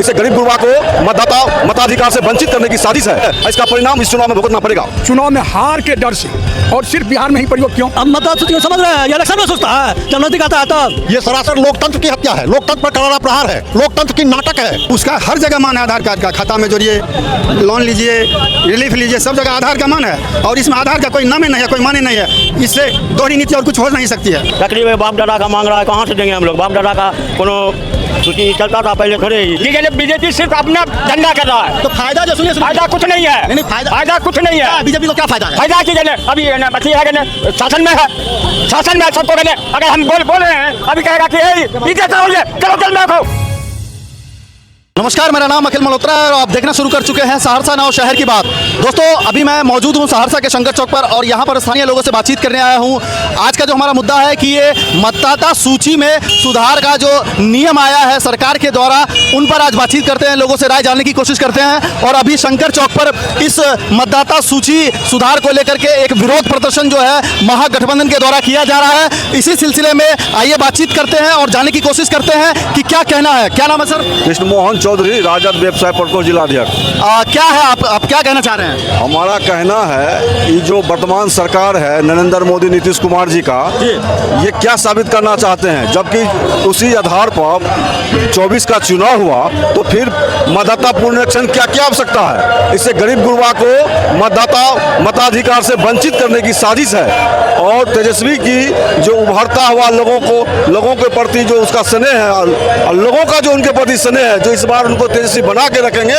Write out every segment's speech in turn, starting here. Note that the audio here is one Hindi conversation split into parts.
इसे गरीब गुरबा को मताधिकार से वंचित करने की साजिश है। इसका परिणाम इस चुनाव में भुगतना पड़ेगा। चुनाव में हार के डर से, और सिर्फ बिहार में ही प्रयोग क्यों? अब मतदाता सूची को समझ रहे हैं, ये इलेक्शन में सोचता है, जब नजदीक आता है तब। ये सरासर लोकतंत्र की हत्या है, लोकतंत्र पर करारा प्रहार है, लोकतंत्र की नाटक है। उसका हर जगह मान है, आधार कार्ड का खाता में जोड़िए, लोन लीजिए, रिलीफ लीजिए, सब जगह आधार का मान है। और इसमें आधार का कोई नाम नहीं है, कोई माने नहीं है। इससे दोहरी नीति और कुछ हो नहीं सकती है। लकड़ी में बाप दादा का मांग रहा है, कहाँ से देंगे हम लोग? बाप दादा का कोनो सूची चलता था पहले थोड़े ही। बीजेपी सिर्फ अपना धंधा कर रहा है, तो फायदा जो सुनिए, फायदा कुछ नहीं है। नहीं, फायदा कुछ नहीं है। बीजेपी को क्या फायदा है? फायदा की जगह अभी बची है, शासन में है, शासन में सबको कहने अगर हम बोल रहे हैं अभी कहेगा कि चलो चल में रखो। नमस्कार, मेरा नाम अखिल मल्होत्रा है और आप देखना शुरू कर चुके हैं सहरसा नाउ शहर की बात। दोस्तों, अभी मैं मौजूद हूं सहरसा के शंकर चौक पर और यहां पर स्थानीय लोगों से बातचीत करने आया हूं। आज का जो हमारा मुद्दा है कि ये मतदाता सूची में सुधार का जो नियम आया है सरकार के द्वारा, उन पर आज बातचीत करते हैं, लोगों से राय जानने की कोशिश करते हैं। और अभी शंकर चौक पर इस मतदाता सूची सुधार को लेकर के एक विरोध प्रदर्शन जो है महागठबंधन के द्वारा किया जा रहा है। इसी सिलसिले में आइए बातचीत करते हैं और जानने की कोशिश करते हैं कि क्या कहना है। क्या नाम है सर? कृष्ण मोहन चौधरी, राजद व्यवसाय प्रकोष्ठ जिलाध्यक्ष। क्या है आप क्या कहना चाह रहे हैं? हमारा कहना है कि जो वर्तमान सरकार है नरेंद्र मोदी नीतीश कुमार जी का, ये क्या साबित करना चाहते हैं? जबकि उसी आधार पर 24 का चुनाव हुआ तो फिर मतदाता पुनरीक्षण क्या क्या आवश्यकता है? इससे गरीब गुरबा को मताधिकार से वंचित करने की साजिश है। और तेजस्वी की जो उभरता हुआ लोगों के प्रति जो उसका स्नेह है और लोगों का जो उनके प्रति स्नेह है, जो इस बार उनको तेजस्वी बना के रखेंगे,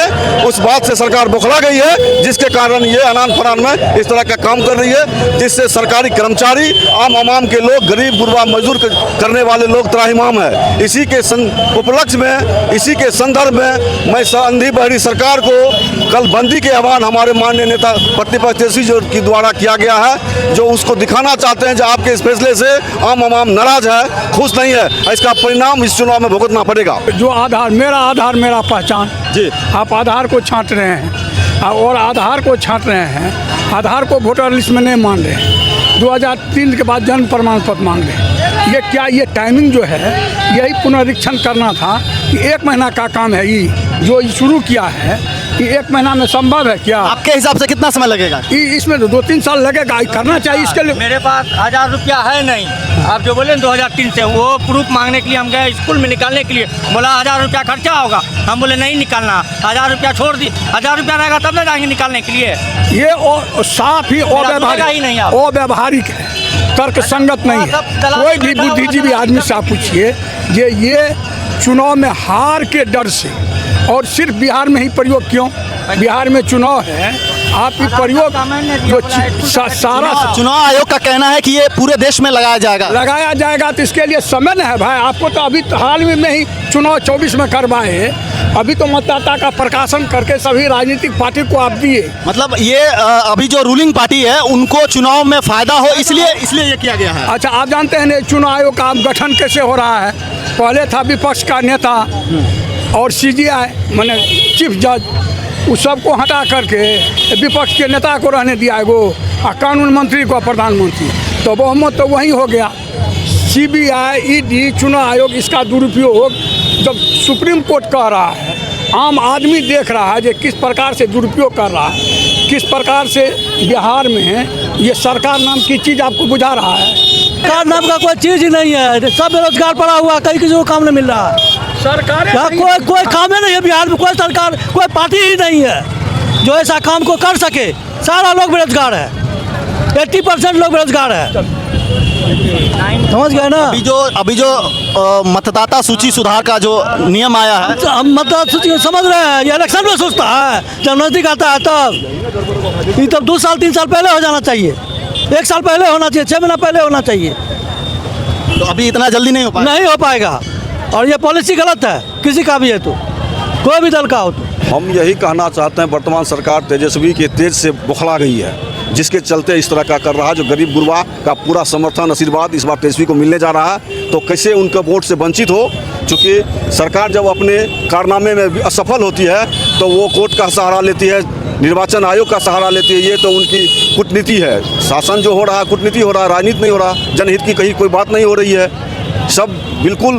उस बात से सरकार बौखला गई है, जिसके कारण ये अनान फनान में इस तरह का काम कर रही है, जिससे सरकारी कर्मचारी, आम के लोग, गरीब गुरबा मजदूर करने वाले लोग त्राहिमाम है। इसी के उपलक्ष्य में, इसी के संदर्भ में मैं अंधी बहरी सरकार को कल बंदी के आह्वान हमारे माननीय नेता प्रतिपक्ष तेजस्वी जी के द्वारा किया गया है, जो उसको दिखाना चाहते हैं जो आपके इस फैसले से आम नाराज है, खुश नहीं है। इसका परिणाम इस चुनाव में भुगतना पड़ेगा। जो आधार मेरा पहचान जी, आप आधार को छांट रहे हैं और आधार को छांट रहे हैं, आधार को वोटर लिस्ट में नहीं मान रहे हैं। 2003 के बाद जन्म प्रमाण पत्र मांग रहे हैं। ये टाइमिंग जो है, यही पुनरीक्षण करना था कि 1 महीना का काम है। ये जो शुरू किया है कि 1 महीना में संभव है क्या? आपके हिसाब से कितना समय लगेगा? इसमें तो 2-3 साल लगेगा। करना चाहिए इसके लिए। मेरे पास 1000 रुपया है नहीं। आप जो बोले 2003 से, वो प्रूफ मांगने के लिए हम गए स्कूल में निकालने के लिए, बोला 1000 रुपया खर्चा होगा। हम बोले नहीं निकालना, 1000 रुपया छोड़ दी। 1000 रुपया रहेगा तब ना जाएंगे निकालने के लिए। ये साफ ही अव्यवहारिक है, तर्क संगत नहीं है। कोई भी बुद्धिजीवी आदमी से आप पूछिए, ये चुनाव में हार के डर से, और सिर्फ बिहार में ही प्रयोग क्यों? बिहार में चुनाव है, आप ही प्रयोग जो सारा चुनाव आयोग का कहना है कि ये पूरे देश में लगाया जाएगा। तो इसके लिए समय न है भाई। आपको तो अभी हाल में ही चुनाव 24 में करवाए, अभी तो मतदाता का प्रकाशन करके सभी राजनीतिक पार्टी को आप दिए। मतलब ये अभी जो रूलिंग पार्टी है उनको चुनाव में फायदा हो, इसलिए ये किया गया है। अच्छा, आप जानते हैं चुनाव आयोग का गठन कैसे हो रहा है? पहले था विपक्ष का नेता और CGI माने चीफ जज, उस सबको हटा करके विपक्ष के नेता को रहने दिया है, वो कानून मंत्री को प्रधानमंत्री, तो बहुमत तो वही हो गया। CBI, ED, चुनाव आयोग, इसका दुरुपयोग जब सुप्रीम कोर्ट कह रहा है, आम आदमी देख रहा है जो किस प्रकार से दुरुपयोग कर रहा है, किस प्रकार से बिहार में ये सरकार नाम की चीज़ आपको बुझा रहा है। सरकार नाम का कोई चीज़ ही नहीं है, सब बेरोजगार पड़ा हुआ, कहीं किसी को काम नहीं मिल रहा है। सरकार कोई काम ही नहीं है बिहार में, कोई सरकार, कोई पार्टी ही नहीं है जो ऐसा काम को कर सके। सारा लोग बेरोजगार है, 80% लोग बेरोजगार है। समझ गए ना? अभी जो मतदाता सूची सुधार का जो नियम आया है, हम मतदाता सूची समझ रहे हैं, ये इलेक्शन में सोचता है, जब नजदीक आता है तब। ये तब 2 साल 3 साल पहले हो जाना चाहिए, 1 साल पहले होना चाहिए, 6 महीना पहले होना चाहिए। तो अभी इतना जल्दी नहीं हो पाएगा। और ये पॉलिसी गलत है, किसी का भी है, तो कोई भी दल का हो। तो हम यही कहना चाहते हैं, वर्तमान सरकार तेजस्वी के तेज से बौखला गई है, जिसके चलते इस तरह का कर रहा है। जो गरीब गुरबा का पूरा समर्थन, आशीर्वाद इस बार तेजस्वी को मिलने जा रहा है, तो कैसे उनके वोट से वंचित हो? चूँकि सरकार जब अपने कारनामे में असफल होती है तो वो कोर्ट का सहारा लेती है, निर्वाचन आयोग का सहारा लेती है। ये तो उनकी कूटनीति है। शासन जो हो रहा है कूटनीति हो रहा है, राजनीति नहीं हो रहा, जनहित की कहीं कोई बात नहीं हो रही है। सब बिल्कुल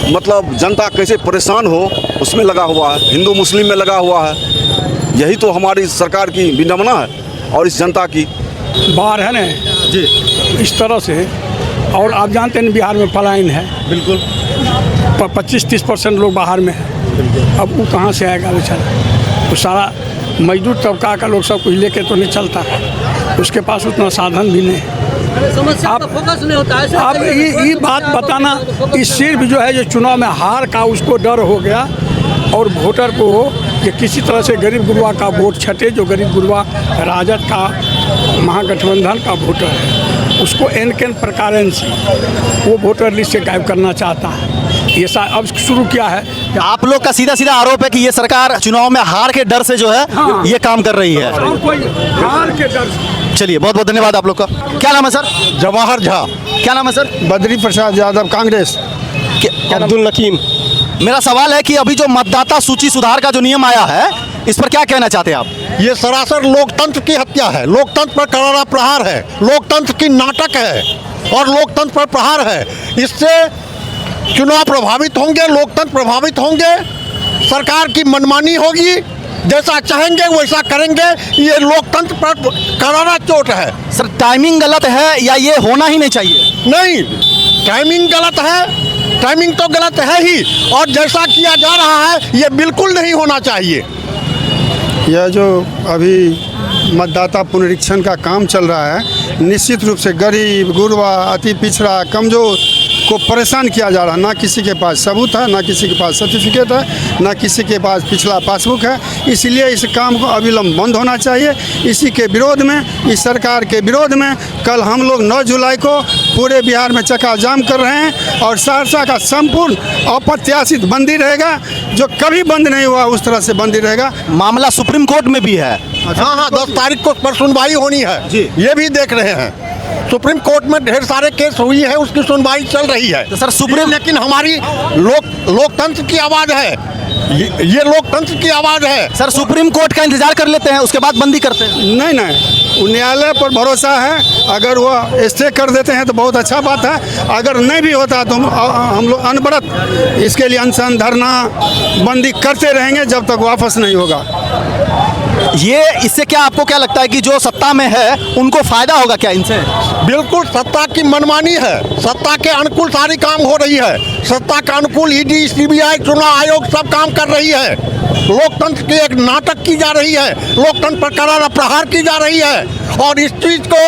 मतलब जनता कैसे परेशान हो उसमें लगा हुआ है, हिंदू मुस्लिम में लगा हुआ है। यही तो हमारी सरकार की विडंबना है और इस जनता की। बाहर है ना जी इस तरह से, और आप जानते हैं बिहार में पलायन है, बिल्कुल 25-30% लोग बाहर में है। अब वो कहाँ से आएगा बेचारा? तो सारा मजदूर तबका का लोग सब कुछ लेके तो नहीं चलता, उसके पास उतना साधन भी नहीं है। समस्या का फोकस नहीं होता है। आप ये बात बताना, इस सिर्फ जो है जो चुनाव में हार का उसको डर हो गया और वोटर को कि किसी तरह से गरीब गुरबा का वोट छटे, जो गरीब गुरबा राजद का महागठबंधन का वोटर है उसको एन प्रकार से वो वोटर लिस्ट से गायब करना चाहता है। ये अब शुरू किया है। आप लोग का सीधा सीधा आरोप है कि ये सरकार चुनाव में हार के डर से जो है हाँ। ये काम कर रही है। और कोई हार के डर से। चलिए बहुत बहुत धन्यवाद आप लोग का। क्या नाम है सर? जवाहर झा, क्या नाम है सर? बद्री प्रसाद यादव, कांग्रेस। अब्दुल नकीम। मेरा सवाल है कि अभी जो मतदाता सूची सुधार का जो नियम आया है इस पर क्या कहना चाहते हैं आप? ये सरासर लोकतंत्र की हत्या है, लोकतंत्र पर करारा प्रहार है, लोकतंत्र की नाटक है और लोकतंत्र पर प्रहार है। इससे चुनाव प्रभावित होंगे, लोकतंत्र प्रभावित होंगे, सरकार की मनमानी होगी, जैसा चाहेंगे वैसा करेंगे। ये लोकतंत्र पर करारा चोट है। सर टाइमिंग गलत है या ये होना ही नहीं चाहिए? नहीं, टाइमिंग गलत है, टाइमिंग तो गलत है ही, और जैसा किया जा रहा है ये बिल्कुल नहीं होना चाहिए। यह जो अभी मतदाता पुनरीक्षण का काम चल रहा है, निश्चित रूप से गरीब गुरबा, अति पिछड़ा, कमज़ोर को परेशान किया जा रहा है। ना किसी के पास सबूत है, ना किसी के पास सर्टिफिकेट है, ना किसी के पास पिछला पासबुक है। इसलिए इस काम को अविलंब बंद होना चाहिए। इसी के विरोध में, इस सरकार के विरोध में कल हम लोग 9 जुलाई को पूरे बिहार में चक्का जाम कर रहे हैं और सहरसा का संपूर्ण अप्रत्याशित बंदी रहेगा, जो कभी बंद नहीं हुआ उस तरह से बंदी रहेगा। मामला सुप्रीम कोर्ट में भी है। हाँ, 10 तारीख को पर सुनवाई होनी है जी। ये भी देख रहे हैं। सुप्रीम कोर्ट में ढेर सारे केस हुई है, उसकी सुनवाई चल रही है। तो सर सुप्रीम लेकिन हमारी लोकतंत्र की आवाज है, ये लोकतंत्र की आवाज है। सर सुप्रीम कोर्ट का इंतजार कर लेते हैं, उसके बाद बंदी करते हैं। नहीं नहीं, न्यायालय पर भरोसा है। अगर वो स्टे कर देते हैं तो बहुत अच्छा बात है। अगर नहीं भी होता तो हम लोग अनवरत इसके लिए अनशन, धरना, बंदी करते रहेंगे जब तक वापस नहीं होगा। ये इससे क्या आपको क्या लगता है कि जो सत्ता में है उनको फायदा होगा क्या इनसे? बिल्कुल सत्ता की मनमानी है, सत्ता के अनुकूल सारी काम हो रही है, सत्ता के अनुकूल ईडी, सीबीआई, चुनाव आयोग सब काम कर रही है। लोकतंत्र की एक नाटक की जा रही है, लोकतंत्र पर करारा प्रहार की जा रही है और इस चीज को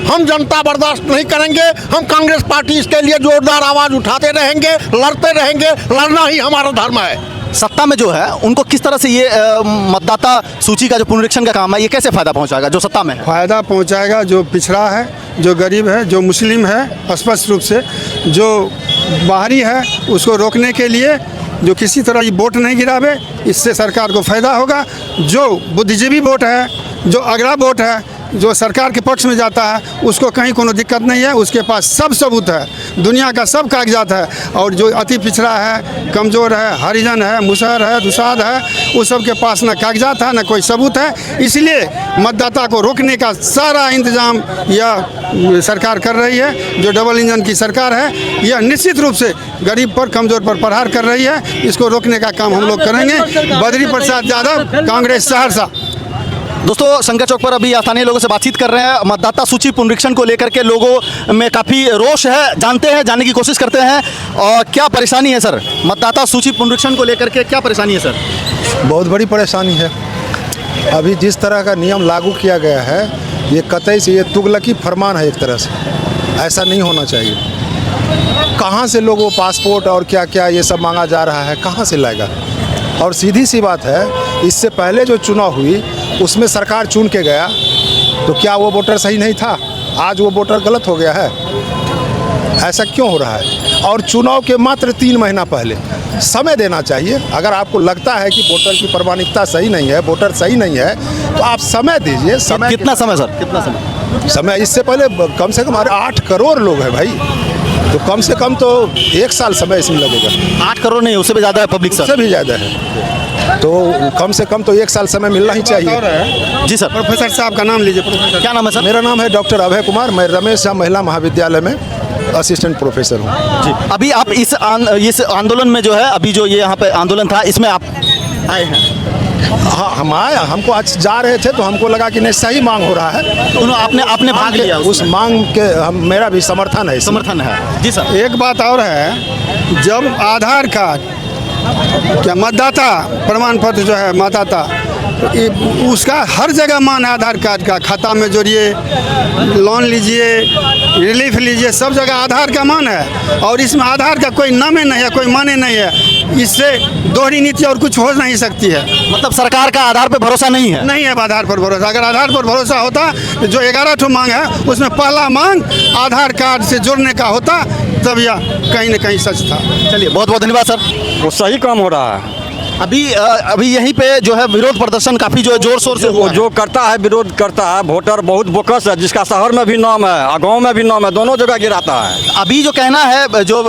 हम जनता बर्दाश्त नहीं करेंगे। हम कांग्रेस पार्टी इसके लिए जोरदार आवाज उठाते रहेंगे, लड़ते रहेंगे, लड़ना ही हमारा धर्म है। सत्ता में जो है उनको किस तरह से ये मतदाता सूची का जो पुनरीक्षण का काम है ये कैसे फायदा पहुंचाएगा जो सत्ता में है? फ़ायदा पहुंचाएगा जो पिछड़ा है, जो गरीब है, जो मुस्लिम है, स्पष्ट रूप से जो बाहरी है उसको रोकने के लिए जो किसी तरह की वोट नहीं गिरावे, इससे सरकार को फ़ायदा होगा। जो बुद्धिजीवी वोट है, जो अगला वोट है, जो सरकार के पक्ष में जाता है उसको कहीं कोनो दिक्कत नहीं है, उसके पास सब सबूत है, दुनिया का सब कागजात है। और जो अति पिछड़ा है, कमज़ोर है, हरिजन है, मुसहर है, दुसाध है, उस सब के पास ना कागजात है ना कोई सबूत है। इसलिए मतदाता को रोकने का सारा इंतजाम यह सरकार कर रही है। जो डबल इंजन की सरकार है यह निश्चित रूप से गरीब पर, कमज़ोर पर प्रहार कर रही है। इसको रोकने का काम हम लोग करेंगे। बद्री प्रसाद यादव, कांग्रेस, सहरसा। दोस्तों शंकर चौक पर अभी स्थानीय लोगों से बातचीत कर रहे हैं। मतदाता सूची पुनरीक्षण को लेकर के लोगों में काफ़ी रोष है, जानते हैं, जानने की कोशिश करते हैं। और क्या परेशानी है सर, मतदाता सूची पुनरीक्षण को लेकर के क्या परेशानी है सर? बहुत बड़ी परेशानी है। अभी जिस तरह का नियम लागू किया गया है ये कतई से ये तुगलकी फरमान है एक तरह से, ऐसा नहीं होना चाहिए। कहाँ से लोगों को पासपोर्ट और क्या क्या ये सब मांगा जा रहा है, कहाँ से लाएगा? और सीधी सी बात है, इससे पहले जो चुनाव हुई उसमें सरकार चुन के गया तो क्या वो वोटर सही नहीं था? आज वो वोटर गलत हो गया है? ऐसा क्यों हो रहा है? और चुनाव के मात्र 3 महीना पहले समय देना चाहिए। अगर आपको लगता है कि वोटर की प्रामाणिकता सही नहीं है, वोटर सही नहीं है, तो आप समय दीजिए। समय कितना समय सर, कितना समय? समय इससे पहले कम से कम हमारे 8 करोड़ लोग हैं भाई, तो कम से कम तो 1 साल समय इसमें लगेगा। 8 करोड़ नहीं, उससे भी ज़्यादा है पब्लिक सर। उससे भी ज़्यादा है, तो कम से कम तो 1 साल समय मिलना ही चाहिए। जी सर। प्रोफेसर साहब का नाम लीजिए। प्रोफेसर क्या नाम है सर? मेरा नाम है डॉक्टर अभय कुमार, मैं रमेश शाह महिला महाविद्यालय में असिस्टेंट प्रोफेसर हूँ। जी अभी आप इस आंदोलन में जो है अभी जो ये यहाँ पे आंदोलन था इसमें आप आए हैं। हाँ, हम आए, हमको आज जा रहे थे तो हमको लगा कि नहीं सही मांग हो रहा है, तो आपने भाग लिया उस मांग के मेरा भी समर्थन है, समर्थन है। जी सर। एक बात और है, जब आधार कार्ड क्या मतदाता प्रमाण पत्र जो है मतदाता उसका हर जगह मान है, आधार कार्ड का खाता में जोड़िए, लोन लीजिए, रिलीफ लीजिए, सब जगह आधार का मान है। और इसमें आधार का कोई नाम नहीं है, कोई माने नहीं है। इससे दोहरी नीति और कुछ हो नहीं सकती है। मतलब सरकार का आधार पे भरोसा नहीं है। नहीं है आधार पर भरोसा। अगर आधार पर भरोसा होता तो जो 11 ठो मांग है उसमें पहला मांग आधार कार्ड से जोड़ने का होता, तब यह कहीं न कहीं सच था। चलिए बहुत बहुत धन्यवाद सर। वो सही काम हो रहा है। अभी यहीं पे जो है विरोध प्रदर्शन काफी जो है जोर शोर से वो जो करता है विरोध करता है, वोटर बहुत बोकस है, जिसका शहर में भी नाम है और गाँव में भी नाम है, दोनों जगह गिराता है। अभी जो कहना है जो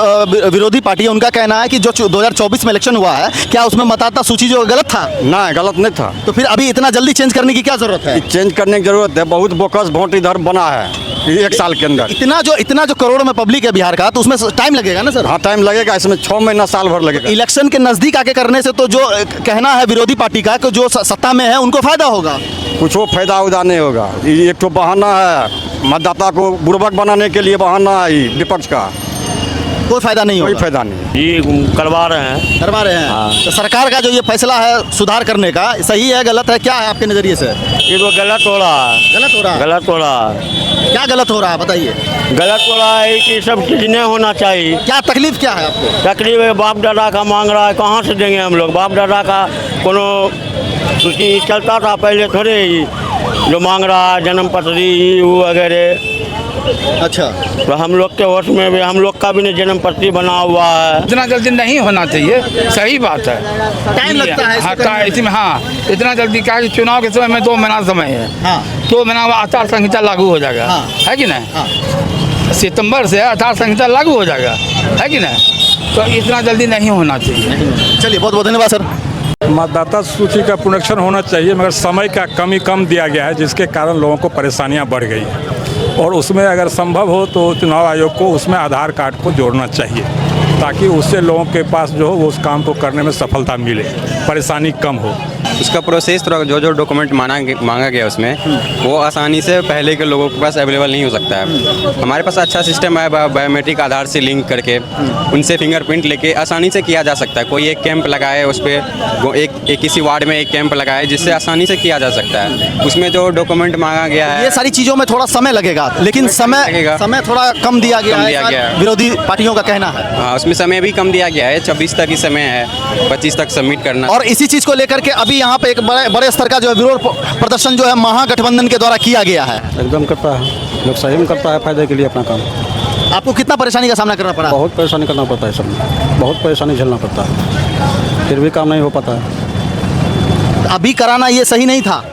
विरोधी पार्टी है उनका कहना है कि जो 2024 में इलेक्शन हुआ है क्या उसमें मतदाता सूची जो गलत था? नहीं, गलत नहीं था। तो फिर अभी इतना जल्दी चेंज करने की क्या जरूरत है? चेंज करने की जरूरत है, बहुत बोकस वोट इधर बना है 1 साल के अंदर। इतना जो करोड़ों में पब्लिक है बिहार का, तो उसमें टाइम लगेगा ना सर? हाँ टाइम लगेगा, इसमें 6 महीना साल भर लगेगा। इलेक्शन के नजदीक आके करने से तो जो कहना है विरोधी पार्टी का कि जो सत्ता में है उनको फायदा होगा। कुछ वो फायदा उदा नहीं होगा। ये एक तो बहाना है, मतदाता को बुर्बक बनाने के लिए बहाना है ये विपक्ष का। कोई फायदा नहीं कोई होगा। फायदा नहीं। ये करवा रहे हैं। करवा रहे हैं। तो सरकार का जो ये फैसला है सुधार करने का, सही है गलत है, क्या है आपके नजरिए से? ये तो गलत हो रहा है। गलत हो रहा है। गलत हो रहा है। क्या गलत हो रहा है बताइए? गलत हो रहा है कि सब चीज़ नहीं होना चाहिए। क्या तकलीफ क्या है आपको? तकलीफ है, बाप दादा का मांग रहा है, कहाँ से देंगे हम लोग? बाप दादा का कोनो सूची चलता था पहले थोड़े ही, जो मांग रहा है जन्म पत्री वो वगैरह। अच्छा, तो हम लोग के होश में भी हम लोग का भी नहीं जन्म पत्री बना हुआ है। इतना जल्दी नहीं होना चाहिए, सही बात है। टाइम लगता है इसको हाँ, करने में। इसमें हाँ, इतना जल्दी क्या है कि चुनाव के समय में 2 महीना समय है। हाँ। 2 महीना में आचार संहिता लागू हो जाएगा। हाँ। है कि नहीं? हाँ। सितंबर से आचार संहिता लागू हो जाएगा, है कि नहीं? तो इतना जल्दी नहीं होना चाहिए। चलिए बहुत बहुत धन्यवाद सर। मतदाता सूची का पुनरीक्षण होना चाहिए, मगर समय का कम दिया गया है, जिसके कारण लोगों को परेशानियां बढ़ गई हैं। और उसमें अगर संभव हो तो चुनाव आयोग को उसमें आधार कार्ड को जोड़ना चाहिए, ताकि उससे लोगों के पास जो हो वो उस काम को करने में सफलता मिले, परेशानी कम हो। उसका प्रोसेस थोड़ा जो डॉक्यूमेंट मांगा गया उसमें वो आसानी से पहले के लोगों के पास अवेलेबल नहीं हो सकता है। हमारे पास अच्छा सिस्टम है, बायोमेट्रिक आधार से लिंक करके उनसे फिंगरप्रिंट लेके आसानी से किया जा सकता है। कोई एक कैंप लगाए, उस पर एक किसी वार्ड में एक कैंप लगाए, जिससे आसानी से किया जा सकता है। उसमें जो डॉक्यूमेंट मांगा गया है, ये सारी चीज़ों में थोड़ा समय लगेगा, लेकिन समय थोड़ा कम दिया गया है, विरोधी पार्टियों का कहना है। हाँ उसमें समय भी कम दिया गया है, 24 तक ही समय है, 25 तक सबमिट करना। और इसी चीज़ को लेकर के अभी यहाँ पे एक बड़े स्तर का जो है विरोध प्रदर्शन जो है महागठबंधन के द्वारा किया गया है। एकदम करता है, लोग सही में करता है फायदे के लिए अपना काम। आपको कितना परेशानी का सामना करना पड़ा? बहुत परेशानी करना पड़ता है, सब बहुत परेशानी झेलना पड़ता है, फिर भी काम नहीं हो पाता है। अभी कराना ये सही नहीं था।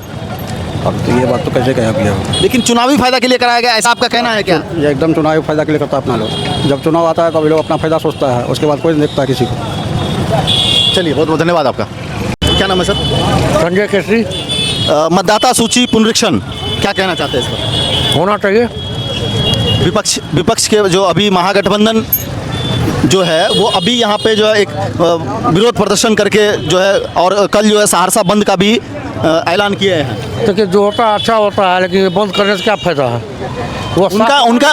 अब तो ये बात तो कैसे कहा गया, लेकिन चुनावी फायदा के लिए कराया गया, ऐसा आपका कहना है क्या? ये एकदम चुनावी फायदा के लिए करता है अपना लोग। जब चुनाव आता है तब लोग अपना फायदा सोचता है, उसके बाद कोई नहीं देखता है किसी को। चलिए बहुत बहुत धन्यवाद आपका। क्या नाम है सर? संजय केसरी। मतदाता सूची पुनरीक्षण क्या कहना चाहते हैं इस पर? होना चाहिए। विपक्ष के जो अभी महागठबंधन जो है वो अभी यहाँ पे जो है एक विरोध प्रदर्शन करके जो है, और कल जो है सहरसा बंद का भी ऐलान किए हैं। देखिए जो होता है अच्छा होता है, लेकिन बंद करने से क्या फायदा है? वो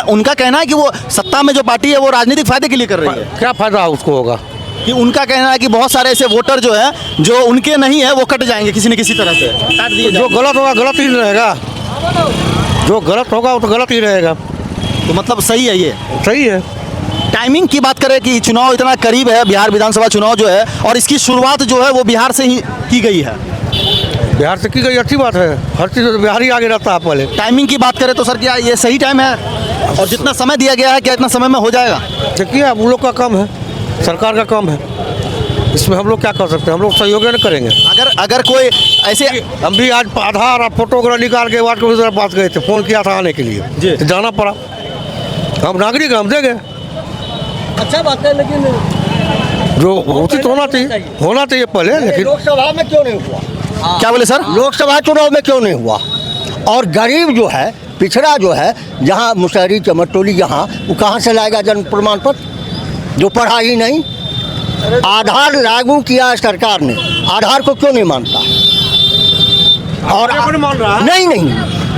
उनका कहना है कि वो सत्ता में जो पार्टी है वो राजनीतिक फायदे के लिए कर रही है। क्या फायदा उसको होगा? कि उनका कहना है कि बहुत सारे ऐसे वोटर जो है जो उनके नहीं है वो कट जाएंगे किसी न किसी तरह से, काट दिए जो गलत होगा गलत ही रहेगा, जो गलत होगा वो तो गलत ही रहेगा। तो मतलब सही है, ये सही है। टाइमिंग की बात करें कि चुनाव इतना करीब है, बिहार विधानसभा चुनाव जो है, और इसकी शुरुआत जो है वो बिहार से ही की गई है। बिहार से की गई अच्छी बात है, हर चीज़ तो बिहार ही आगे रहता है पहले। टाइमिंग की बात करें तो सर क्या ये सही टाइम है? और जितना समय दिया गया है क्या इतना समय में हो जाएगा? देखिए अब उन लोग का काम है, सरकार का काम है, इसमें हम लोग क्या कर सकते हैं? हम लोग सहयोग नहीं करेंगे। अगर कोई ऐसे, हम भी आज आधार और फोटोग्राफ निकाल के वार्ड कमिश्नर के पास गए थे, फ़ोन किया था आने के लिए जी, तो जाना पड़ा। हम नागरिक हम देंगे। अच्छा बात है, लेकिन जो उचित होना चाहिए पहले। लेकिन लोकसभा में क्यों नहीं हुआ? क्या बोले सर? लोकसभा चुनाव में क्यों नहीं हुआ? और गरीब जो है पिछड़ा जो है जहाँ मुशहरी चमटोली जहाँ वो कहाँ से लाएगा जन्म प्रमाण पत्र जो पढ़ा ही नहीं। आधार लागू किया है सरकार ने, आधार को क्यों नहीं मानता? और नहीं नहीं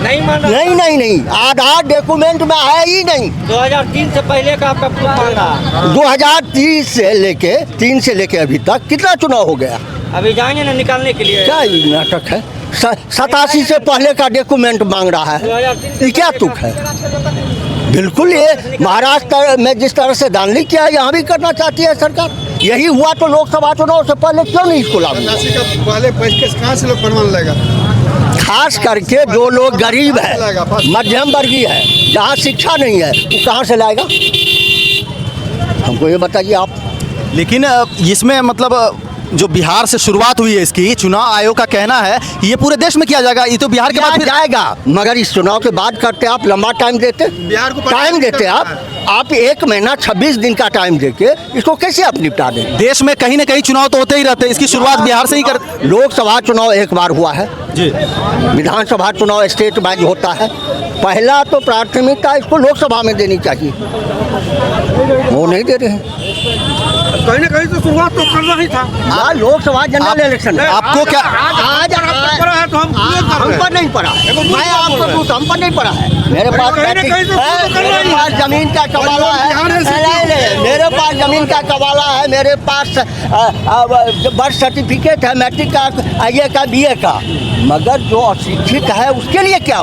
नहीं माना। नहीं आधार डॉक्यूमेंट में है ही नहीं। 2003 से पहले का आपका प्रूफ मांग रहा है। 2003 से लेके अभी तक कितना चुनाव हो गया? अभी जाएंगे ना निकालने के लिए। क्या ये नाटक है? 87 से पहले का डॉक्यूमेंट मांग रहा है, ये क्या तुक है? बिल्कुल ये महाराष्ट्र में जिस तरह से धांधली किया है यहाँ भी करना चाहती है सरकार। यही हुआ तो लोकसभा चुनाव से पहले क्यों नहीं इसको लागू? पहले पैसे कहाँ से लोग प्रमाण लेगा? खास करके जो लोग गरीब है, मध्यम वर्गीय है, जहाँ शिक्षा नहीं है, वो कहाँ से लाएगा? हमको ये बताइए आप। लेकिन इसमें मतलब जो बिहार से शुरुआत हुई है इसकी, चुनाव आयोग का कहना है ये पूरे देश में किया जाएगा। ये तो बिहार के बाद फिर जाएगा, मगर इस चुनाव के बाद करते आप लंबा टाइम देते, बिहार को टाइम देते आप 1 महीना 26 दिन का टाइम देके इसको कैसे आप निपटा दें? देश में कहीं ना कहीं चुनाव तो होते ही रहते हैं, इसकी शुरुआत बिहार से ही कर। लोकसभा चुनाव एक बार हुआ है जी, विधानसभा चुनाव स्टेट वाइज होता है। पहला तो प्राथमिकता इसको लोकसभा में देनी चाहिए, वो नहीं दे रहे हैं। कहीं ना कहीं तो शुरुआत तो करना ही था। आज लोकसभा जनरल इलेक्शन है। आपको क्या आज पड़ा है तो हम पर नहीं पड़ा, मैं आपको पूछता, हम पर नहीं पड़ा है। मेरे पास जमीन का कबाला है, मेरे पास जमीन का कबाला है, मेरे पास बर्थ सर्टिफिकेट है, मैट्रिक का, IE का, BA का। मगर जो अशिक्षित है उसके लिए क्या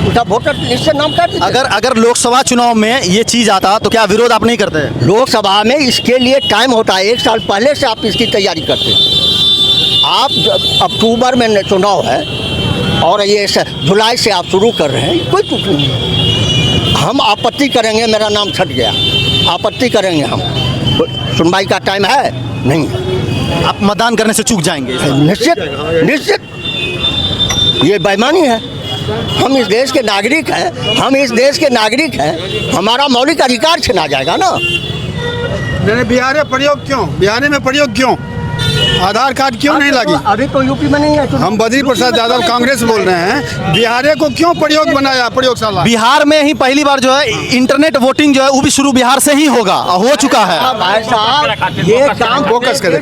उसका वोटर लिस्ट से नाम काट दीजिए। अगर लोकसभा चुनाव में ये चीज आता तो क्या विरोध आप नहीं करते? लोकसभा में इसके लिए टाइम होता है, 1 साल पहले से आप इसकी तैयारी करते हैं। आप अक्टूबर में चुनाव है और ये जुलाई से आप शुरू कर रहे हैं, कोई तुक नहीं है। हम आपत्ति करेंगे, मेरा नाम छट गया, आपत्ति करेंगे हम। सुनवाई का टाइम है नहीं, आप मतदान करने से चूक जाएंगे? निश्चित ये बेईमानी है। हम इस देश के नागरिक हैं, हमारा मौलिक अधिकार छीना जाएगा ना। नहीं, बिहार में प्रयोग क्यों आधार कार्ड क्यों नहीं लगी? अभी तो यूपी में नहीं है। हम बद्री प्रसाद यादव कांग्रेस बोल रहे हैं, बिहार को क्यों प्रयोग बनाया, प्रयोगशाला? बिहार में ही पहली बार जो है इंटरनेट वोटिंग जो है वो भी शुरू बिहार से ही होगा, हो चुका है। भाई साहब ये काम फोकस करें,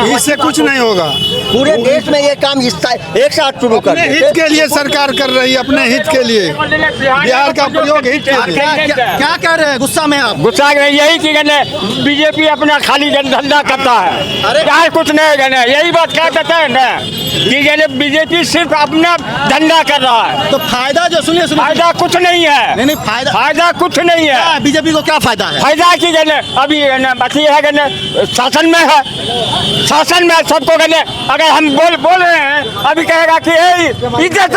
इससे कुछ नहीं होगा। पूरे देश में ये काम एक साथ शुरू कर, हित के लिए सरकार कर रही है, अपने हित के लिए। बिहार का प्रयोग हित के लिए। क्या कह रहे हैं? गुस्सा में आप? गुस्सा यही कि बीजेपी अपना खाली धंधा करता है, क्या कुछ नहीं कहना, यही बात कह देते हैं ना कि बीजेपी सिर्फ अपना धंधा कर रहा है। तो फायदा जो सुनिए फायदा कुछ नहीं है। नहीं फायदा कुछ नहीं है। बीजेपी को क्या फायदा है? फायदा की अभी बाकी है शासन में है, शासन में सबको कहने अगर हम बोल रहे हैं अभी कहेगा कि इज्जत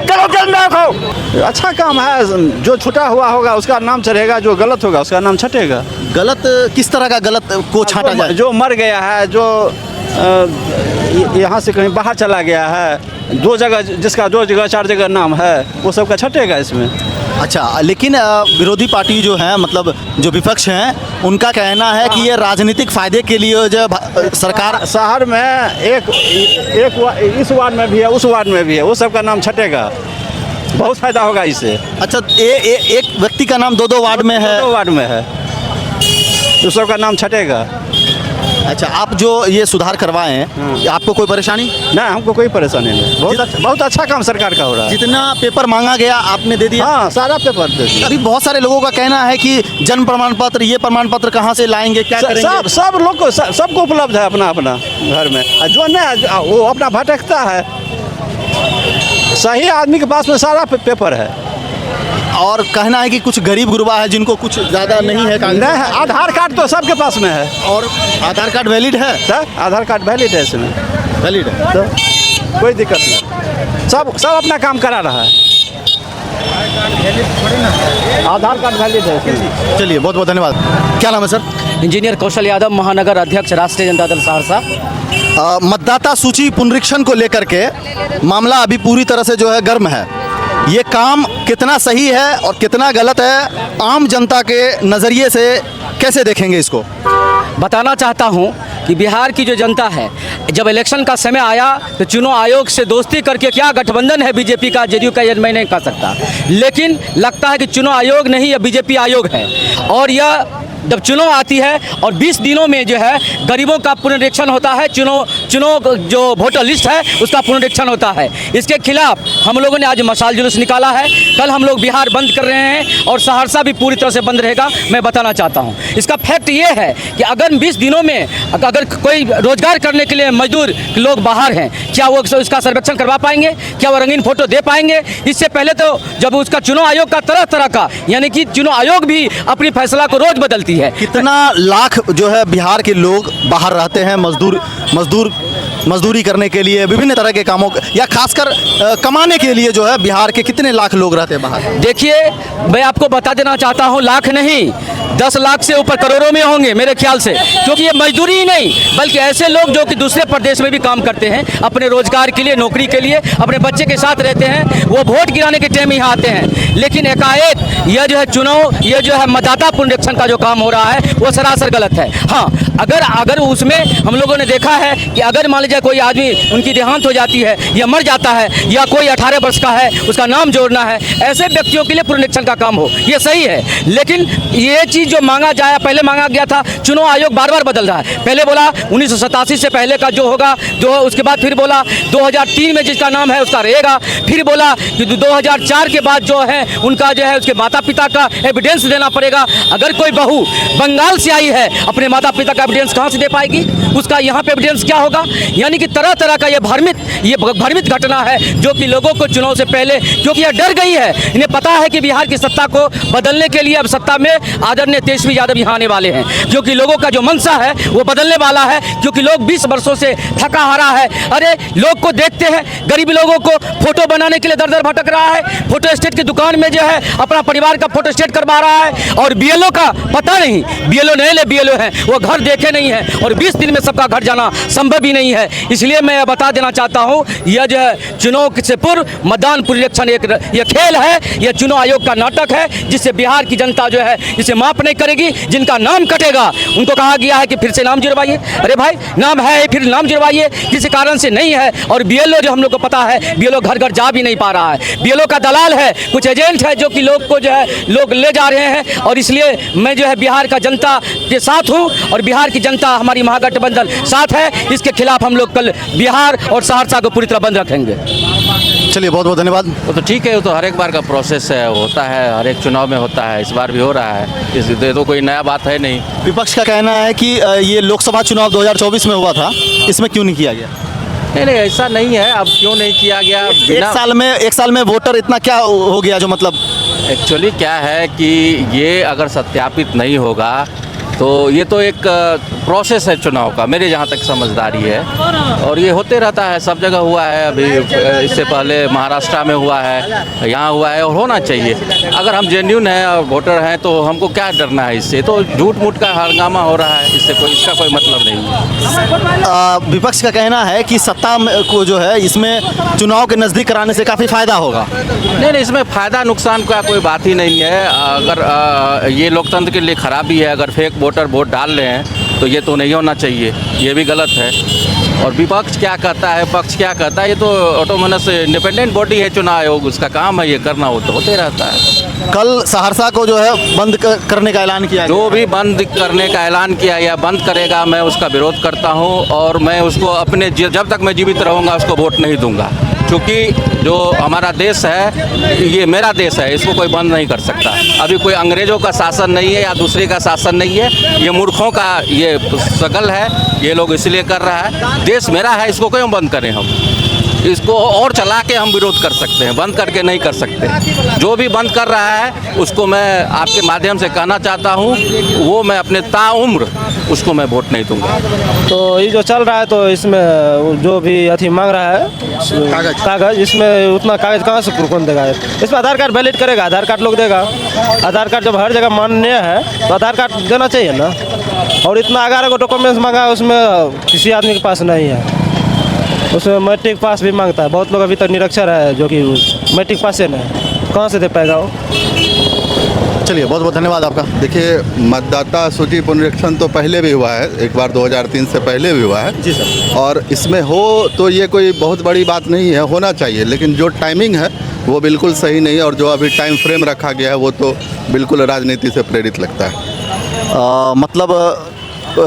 चलो जल में रखो। अच्छा काम है, जो छुटा हुआ होगा उसका नाम चढ़ेगा, जो गलत होगा उसका नाम छटेगा। गलत किस तरह का गलत को छांटा जाए? जो मर गया है, जो यहाँ से कहीं बाहर चला गया है, 2 जगह जिसका 2 जगह 4 जगह नाम है, वो सब का छटेगा इसमें। अच्छा, लेकिन विरोधी पार्टी जो है, मतलब जो विपक्ष हैं, उनका कहना है कि ये राजनीतिक फायदे के लिए जो सरकार शहर में एक इस वार्ड में भी है, उस वार्ड में भी है, वो सब का नाम छटेगा, बहुत फायदा होगा इससे। अच्छा, एक व्यक्ति का नाम 2 वार्ड में है, 2 वार्ड में है, तो सबका नाम छटेगा। अच्छा, आप जो ये सुधार करवाए हैं, आपको कोई परेशानी? नहीं, हमको कोई परेशानी नहीं, बहुत अच्छा काम सरकार का हो रहा है। जितना पेपर मांगा गया आपने दे दिया? हाँ, सारा पेपर दे दिया। अभी बहुत सारे लोगों का कहना है कि जन्म प्रमाण पत्र, ये प्रमाण पत्र कहाँ से लाएंगे, क्या करेंगे? सब लोग को सबको उपलब्ध है अपना अपना घर में, जो नहीं वो अपना भटकता है, सही आदमी के पास में सारा पेपर है। और कहना है कि कुछ गरीब गुरबा है जिनको कुछ ज़्यादा नहीं है। नहीं है, आधार कार्ड तो सबके पास में है। और आधार कार्ड वैलिड है? आधार कार्ड वैलिड है, इसमें वैलिड है तो कोई दिक्कत नहीं, सब अपना काम करा रहा है। आधार कार्ड वैलिड है। चलिए, बहुत बहुत धन्यवाद। क्या नाम है सर? इंजीनियर कौशल यादव, महानगर अध्यक्ष, राष्ट्रीय जनता दल सहरसा। मतदाता सूची पुनरीक्षण को लेकर के मामला अभी पूरी तरह से जो है गर्म है। ये काम कितना सही है और कितना गलत है, आम जनता के नज़रिए से कैसे देखेंगे इसको? बताना चाहता हूँ कि बिहार की जो जनता है, जब इलेक्शन का समय आया तो चुनाव आयोग से दोस्ती करके क्या गठबंधन है बीजेपी का, जेडीयू का, ये मैं नहीं कह सकता, लेकिन लगता है कि चुनाव आयोग नहीं, यह बीजेपी आयोग है। और यह जब चुनाव आती है और 20 दिनों में जो है गरीबों का पुनरीक्षण होता है, चुनाव जो वोटर लिस्ट है उसका पुनरीक्षण होता है। इसके खिलाफ हम लोगों ने आज मशाल जुलूस निकाला है। कल हम लोग बिहार बंद कर रहे हैं और सहरसा भी पूरी तरह से बंद रहेगा, मैं बताना चाहता हूं। इसका फैक्ट ये है कि अगर 20 दिनों में अगर कोई रोजगार करने के लिए मजदूर लोग बाहर हैं, क्या वो उसका सर्वेक्षण करवा पाएंगे? क्या वो रंगीन फोटो दे पाएंगे? इससे पहले तो जब उसका चुनाव आयोग का तरह तरह का, यानी कि चुनाव आयोग भी अपनी फैसला को रोज बदलती है। कितना लाख जो है बिहार के लोग बाहर रहते हैं मजदूरी करने के लिए, विभिन्न तरह के कामों या खासकर कमाने के लिए जो है बिहार के कितने लाख लोग रहते हैं बाहर? देखिए, मैं आपको बता देना चाहता हूं, लाख नहीं 10 लाख से ऊपर करोड़ों में होंगे मेरे ख्याल से, क्योंकि ये मजदूरी ही नहीं बल्कि ऐसे लोग जो कि दूसरे प्रदेश में भी काम करते हैं अपने रोजगार के लिए, नौकरी के लिए, अपने बच्चे के साथ रहते हैं, वो वोट गिराने के टाइम यहाँ आते हैं। लेकिन एकाएक यह जो है चुनाव, यह जो है मतदाता पुनरीक्षण का जो काम हो रहा है वो सरासर गलत है। हाँ, अगर उसमें हम लोगों ने देखा है कि अगर मान लीजिए कोई आदमी उनकी देहांत हो जाती है या मर जाता है या कोई 18 वर्ष का है उसका नाम जोड़ना है, ऐसे व्यक्तियों के लिए पुनरीक्षण का काम हो, ये सही है। लेकिन ये चीज़ जो मांगा जाए, पहले मांगा गया था, चुनाव आयोग बार बार बदल रहा है। पहले बोला 1987 से पहले का जो होगा, जो उसके बाद फिर बोला 2003 में जिसका नाम है उसका रहेगा, फिर बोला कि 2004 के बाद जो है उनका जो है उसके माता पिता का एविडेंस देना पड़ेगा। अगर कोई बहू बंगाल से आई है, अपने माता पिता का एविडेंस कहाँ से दे पाएगी? उसका यहाँ पे एविडेंस क्या होगा? यानी कि तरह तरह का ये भ्रमित घटना है जो कि लोगों को चुनाव से पहले, क्योंकि यह डर गई है, इन्हें पता है कि बिहार की सत्ता को बदलने के लिए अब सत्ता में आदरणीय तेजस्वी यादव यहाँ आने वाले हैं, क्योंकि लोगों का जो मनसा है वो बदलने वाला है, क्योंकि लोग 20 वर्षों से थका हारा है। अरे लोग को देखते हैं, गरीब लोगों को फोटो बनाने के लिए दर दर भटक रहा है, फोटो स्टेट की दुकान में जो है अपना परिवार का फोटो स्टेट करवा रहा है, और बीएलओ का पता नहीं, बीएलओ नए बीएलओ हैं, वो घर देखे नहीं है, और 20 दिन में सबका घर जाना संभव ही नहीं है। इसलिए मैं बता देना चाहता हूँ, यह जो है चुनाव से पूर्व मतदान पुनरीक्षण यह खेल है, यह चुनाव आयोग का नाटक है, जिससे बिहार की जनता जो है इसे माफ नहीं करेगी। जिनका नाम कटेगा उनको कहा गया है कि फिर से नाम जुड़वाइए। अरे भाई, नाम है फिर नाम जुड़वाइए, किसी कारण से नहीं है। और बीएलओ जो हम लोग को पता है, बीएलओ घर घर जा भी नहीं पा रहा है, बीएलओ का दलाल है, कुछ एजेंट है जो कि लोग को जो है लोग ले जा रहे हैं। और इसलिए मैं जो है बिहार का जनता के साथ हूँ, और बिहार की जनता हमारी महागठबंधन साथ है। इसके खिलाफ हम लोग कल बिहार और सहरसा को पूरी तरह बंद रखेंगे। चलिए, बहुत बहुत धन्यवाद। वो तो ठीक है, वो तो हर एक बार का प्रोसेस है, होता है, हर एक चुनाव में होता है, इस बार भी हो रहा है, इसलिए तो कोई नया बात है नहीं। विपक्ष का कहना है कि ये लोकसभा चुनाव 2024 में हुआ था, इसमें क्यों नहीं किया गया? नहीं, ऐसा नहीं है। अब क्यों नहीं किया गया? एक साल में वोटर इतना क्या हो गया जो मतलब एक्चुअली क्या है कि ये अगर सत्यापित नहीं होगा तो ये तो एक प्रोसेस है चुनाव का, मेरे जहाँ तक समझदारी है, और ये होते रहता है, सब जगह हुआ है। अभी इससे पहले महाराष्ट्र में हुआ है, यहाँ हुआ है, और होना चाहिए। अगर हम जेन्युइन हैं और वोटर हैं तो हमको क्या डरना है इससे? तो झूठ मूठ का हंगामा हो रहा है, इसका कोई मतलब नहीं है। विपक्ष का कहना है कि सत्ता को जो है इसमें चुनाव के नज़दीक कराने से काफ़ी फ़ायदा होगा। नहीं, इसमें फ़ायदा नुकसान का कोई बात ही नहीं है। अगर ये लोकतंत्र के लिए खराबी है, अगर फेक वोटर वोट डाल रहे हैं तो ये तो नहीं होना चाहिए, ये भी गलत है। और विपक्ष क्या कहता है, पक्ष क्या कहता है, ये तो ऑटोनोमस इंडिपेंडेंट बॉडी है चुनाव आयोग, उसका काम है ये करना, वो तो होते रहता है। कल सहरसा को जो है बंद करने का ऐलान किया, जो भी बंद करने का ऐलान किया या बंद करेगा, मैं उसका विरोध करता हूँ, और मैं उसको अपने जब तक मैं जीवित रहूँगा उसको वोट नहीं दूंगा, क्योंकि जो हमारा देश है ये मेरा देश है, इसको कोई बंद नहीं कर सकता। अभी कोई अंग्रेज़ों का शासन नहीं है या दूसरे का शासन नहीं है, ये मूर्खों का ये शकल है, ये लोग इसलिए कर रहा है। देश मेरा है, इसको क्यों बंद करें हम? इसको और चला के हम विरोध कर सकते हैं, बंद करके नहीं कर सकते। जो भी बंद कर रहा है उसको मैं आपके माध्यम से कहना चाहता हूँ, वो मैं अपने ताउम्र उसको मैं वोट नहीं दूंगा। तो ये जो चल रहा है तो इसमें जो भी अथी मांग रहा है कागज, इसमें उतना कागज कहाँ से कौन देगा? इसमें आधार कार्ड वैलिड करेगा, आधार कार्ड लोग देगा। आधार कार्ड जब हर जगह मान्य है तो आधार कार्ड देना चाहिए ना। और इतना 11 को डॉक्यूमेंट्स मांगा, उसमें किसी आदमी के पास नहीं है। उसमें मैट्रिक पास भी मांगता है, बहुत लोग अभी तक निरक्षर है जो कि मैट्रिक पास से नहीं, कहाँ से दे पाएगा वो? चलिए, बहुत बहुत धन्यवाद आपका। देखिए, मतदाता सूची पुनरीक्षण तो पहले भी हुआ है, एक बार 2003 से पहले भी हुआ है जी सर। और इसमें हो तो ये कोई बहुत बड़ी बात नहीं है, होना चाहिए, लेकिन जो टाइमिंग है वो बिल्कुल सही नहीं है और जो अभी टाइम फ्रेम रखा गया है वो तो बिल्कुल राजनीति से प्रेरित लगता है। मतलब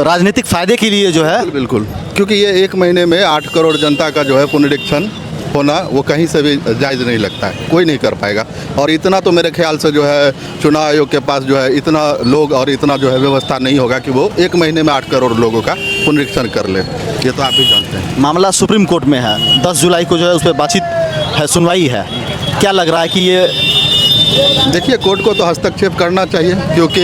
राजनीतिक फ़ायदे के लिए जो है, बिल्कुल, क्योंकि ये 1 महीने में 8 करोड़ जनता का जो है पुनरीक्षण होना वो कहीं से भी जायज़ नहीं लगता है, कोई नहीं कर पाएगा। और इतना तो मेरे ख्याल से जो है चुनाव आयोग के पास जो है इतना लोग और इतना जो है व्यवस्था नहीं होगा कि वो 1 महीने में 8 करोड़ लोगों का पुनरीक्षण कर ले। ये तो आप भी जानते हैं। मामला सुप्रीम कोर्ट में है, 10 जुलाई को जो है उस पर बातचीत है, सुनवाई है। क्या लग रहा है कि ये, देखिए, कोर्ट को तो हस्तक्षेप करना चाहिए, क्योंकि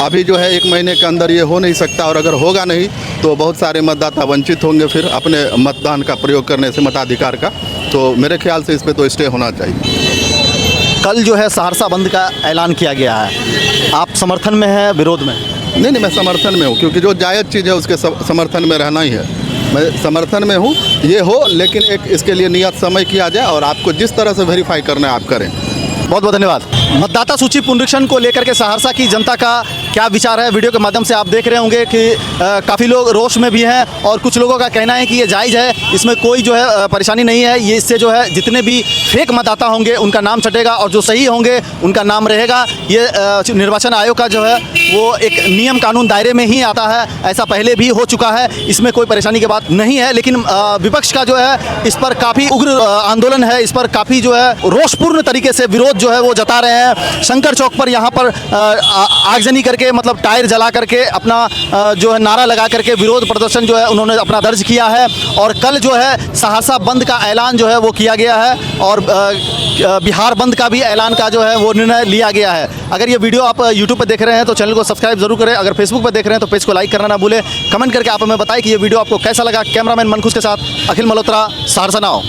अभी जो है 1 महीने के अंदर ये हो नहीं सकता और अगर होगा नहीं तो बहुत सारे मतदाता वंचित होंगे फिर अपने मतदान का प्रयोग करने से, मताधिकार का। तो मेरे ख्याल से इस पे तो स्टे होना चाहिए। कल जो है सहरसा बंद का ऐलान किया गया है, आप समर्थन में हैं, विरोध में? नहीं, मैं समर्थन में हूँ, क्योंकि जो जायज़ चीज़ है उसके समर्थन में रहना ही है। मैं समर्थन में हूँ, ये हो, लेकिन एक इसके लिए नियत समय किया जाए और आपको जिस तरह से वेरीफाई करना है आप करें। बहुत बहुत धन्यवाद। मतदाता सूची पुनरीक्षण को लेकर के सहरसा की जनता का क्या विचार है, वीडियो के माध्यम से आप देख रहे होंगे कि काफ़ी लोग रोष में भी हैं और कुछ लोगों का कहना है कि ये जायज़ है, इसमें कोई जो है परेशानी नहीं है। ये इससे जो है जितने भी फेक मतदाता होंगे उनका नाम छटेगा और जो सही होंगे उनका नाम रहेगा। ये निर्वाचन आयोग का जो है वो एक नियम कानून दायरे में ही आता है, ऐसा पहले भी हो चुका है, इसमें कोई परेशानी की बात नहीं है। लेकिन विपक्ष का जो है इस पर काफ़ी उग्र आंदोलन है, इस पर काफ़ी जो है रोषपूर्ण तरीके से विरोध जो है वो जता रहे हैं। शंकर चौक पर यहाँ पर आगजनी करके, मतलब टायर जला करके अपना जो है नारा लगा करके विरोध प्रदर्शन जो है उन्होंने अपना दर्ज किया है। और कल जो है सहरसा बंद का ऐलान जो है वो किया गया है और बिहार बंद का भी ऐलान का जो है वो निर्णय लिया गया है। अगर ये वीडियो आप यूट्यूब पर देख रहे हैं तो चैनल को सब्सक्राइब जरूर करें, अगर फेसबुक पर देख रहे हैं तो पेज को लाइक करना ना भूलें। कमेंट करके आप हमें बताएं कि ये वीडियो आपको कैसा लगा। कैमरामैन मनखुश के साथ अखिल मल्होत्रा, सहरसा नाउ।